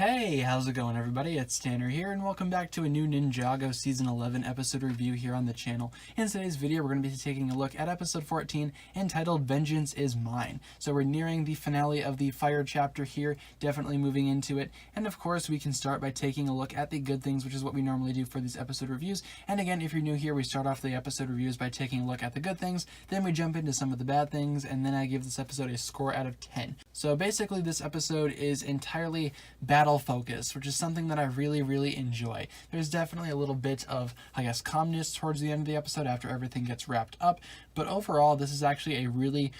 Hey, how's it going everybody? It's Tanner here and welcome back to a new Ninjago Season 11 episode review here on the channel. In today's video we're going to be taking a look at episode 14 entitled Vengeance is Mine. So we're nearing the finale of the fire chapter here, definitely moving into it, and of course we can start by taking a look at the good things, which is what we normally do for these episode reviews. And again, if you're new here, we start off the episode reviews by taking a look at the good things, then we jump into some of the bad things, and then I give this episode a score out of 10. So basically this episode is entirely battle focus, which is something that I really enjoy. There's definitely a little bit of, I guess, calmness towards the end of the episode after everything gets wrapped up, but overall this is actually a really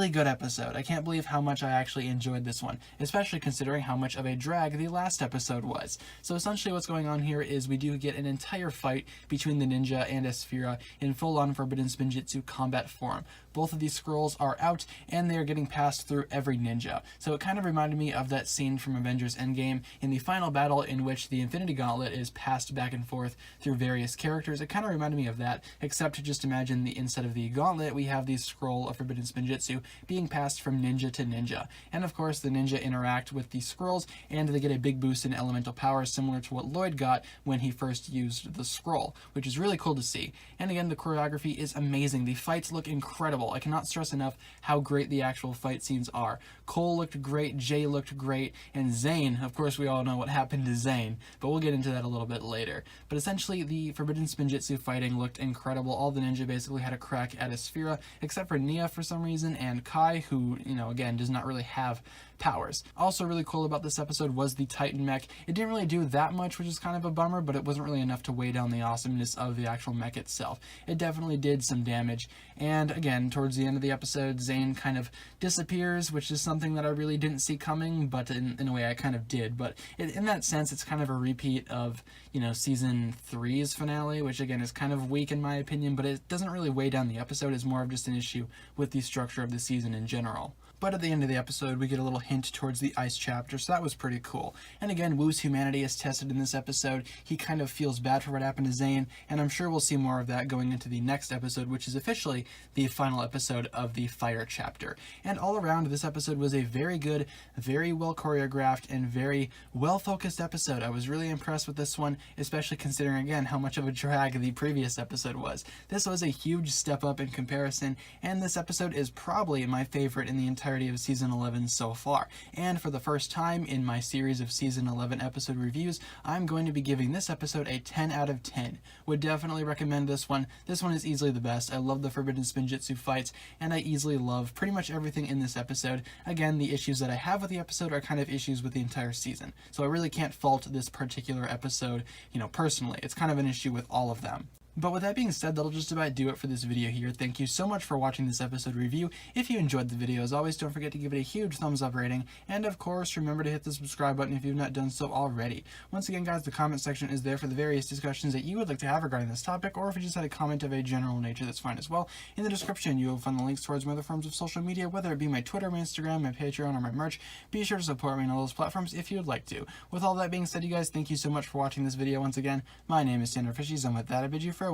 good episode. I can't believe how much I actually enjoyed this one, especially considering how much of a drag the last episode was. So essentially what's going on here is we do get an entire fight between the ninja and Esfira in full-on Forbidden Spinjitzu combat form. Both of these scrolls are out and they are getting passed through every ninja. So it kind of reminded me of that scene from Avengers Endgame in the final battle in which the Infinity Gauntlet is passed back and forth through various characters. It kind of reminded me of that, except just imagine the instead of the gauntlet, we have the scroll of Forbidden Spinjitzu being passed from ninja to ninja. And of course the ninja interact with the scrolls and they get a big boost in elemental power similar to what Lloyd got when he first used the scroll, which is really cool to see. And again, the choreography is amazing. The fights look incredible. I cannot stress enough how great the actual fight scenes are. Cole looked great, Jay looked great, and Zane, of course we all know what happened to Zane, but we'll get into that a little bit later. But essentially the Forbidden Spinjitzu fighting looked incredible. All the ninja basically had a crack at Esfira, except for Nia for some reason, and Kai, who, again, does not really have powers. Also really cool about this episode was the Titan mech. It didn't really do that much, which is kind of a bummer, but it wasn't really enough to weigh down the awesomeness of the actual mech itself. It definitely did some damage, and again, towards the end of the episode, Zane kind of disappears, which is something that I really didn't see coming, but in a way I kind of did. But in that sense, it's kind of a repeat of, Season 3's finale, which again is kind of weak in my opinion, but it doesn't really weigh down the episode. It's more of just an issue with the structure of the season in general. But at the end of the episode, we get a little hint towards the ice chapter, so that was pretty cool. And again, Wu's humanity is tested in this episode. He kind of feels bad for what happened to Zane, and I'm sure we'll see more of that going into the next episode, which is officially the final episode of the fire chapter. And all around, this episode was a very good, very well choreographed, and very well-focused episode. I was really impressed with this one, especially considering, again, how much of a drag the previous episode was. This was a huge step up in comparison, and this episode is probably my favorite in the entirety of Season 11 so far. And for the first time in my series of Season 11 episode reviews, I'm going to be giving this episode a 10 out of 10. Would definitely recommend this one. This one is easily the best. I love the Forbidden Spinjitzu fights, and I easily love pretty much everything in this episode. Again, the issues that I have with the episode are kind of issues with the entire season, so I really can't fault this particular episode, personally. It's kind of an issue with all of them. But with that being said, that'll just about do it for this video here. Thank you so much for watching this episode review. If you enjoyed the video, as always, don't forget to give it a huge thumbs up rating. And of course, remember to hit the subscribe button if you've not done so already. Once again, guys, the comment section is there for the various discussions that you would like to have regarding this topic, or if you just had a comment of a general nature, that's fine as well. In the description, you will find the links towards my other forms of social media, whether it be my Twitter, my Instagram, my Patreon, or my merch. Be sure to support me on all those platforms if you would like to. With all that being said, you guys, thank you so much for watching this video once again. My name is TannerFishies, and with that, I bid you farewell.